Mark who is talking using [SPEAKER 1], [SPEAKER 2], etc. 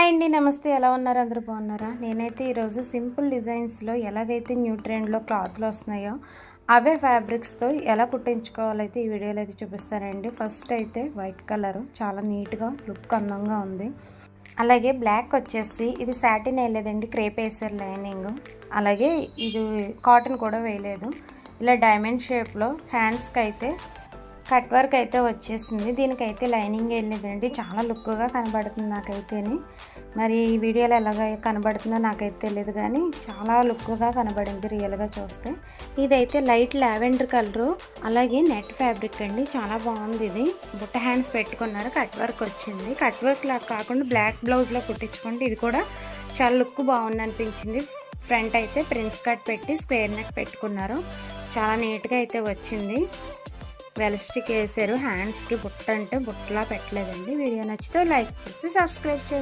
[SPEAKER 1] Hi అండి, నమస్తే. ఎలా ఉన్నారు? అందరూ బాగున్నారా? నేనైతే ఈరోజు సింపుల్ డిజైన్స్లో ఎలాగైతే న్యూ ట్రెండ్లో క్లాత్లు వస్తున్నాయో అవే ఫ్యాబ్రిక్స్తో ఎలా కుట్టించుకోవాలైతే ఈ వీడియోలో అయితే చూపిస్తానండి. ఫస్ట్ అయితే వైట్ కలర్ చాలా నీట్గా లుక్ అందంగా ఉంది. అలాగే బ్లాక్ వచ్చేసి ఇది సాటిన్ వేయలేదండి, క్రేప్ వేసారు లైనింగ్. అలాగే ఇది కాటన్ కూడా వేయలేదు. ఇలా డైమండ్ షేప్లో హ్యాండ్స్కి అయితే కట్ వర్క్ అయితే వచ్చేసింది. దీనికైతే లైనింగ్ వెళ్ళలేదండి, చాలా లుక్గా కనబడుతుంది నాకైతేని. మరి ఈ వీడియోలో ఎలాగ కనబడుతుందో నాకైతే తెలియదు, కానీ చాలా లుక్గా కనబడింది రియల్గా చూస్తే. ఇదైతే లైట్ లావెండర్ కలరు, అలాగే నెట్ ఫ్యాబ్రిక్ అండి, చాలా బాగుంది. ఇది బుట్ట హ్యాండ్స్ పెట్టుకున్నారు, కట్ వర్క్ వచ్చింది. కట్ వర్క్ లాగా కాకుండా బ్లాక్ బ్లౌజ్లో కుట్టించుకుంటే ఇది కూడా చాలా లుక్ బాగుంది అనిపించింది. ఫ్రంట్ అయితే ప్రిన్స్ కట్ పెట్టి స్క్వేర్ నెక్ పెట్టుకున్నారు, చాలా నీట్గా అయితే వచ్చింది. వెల్స్టిక్ వేసారు హ్యాండ్స్కి. బుట్ట అంటే బుట్టలా పెట్టలేదండి. వీడియో నచ్చితే లైక్ చేసి సబ్స్క్రైబ్ చేసి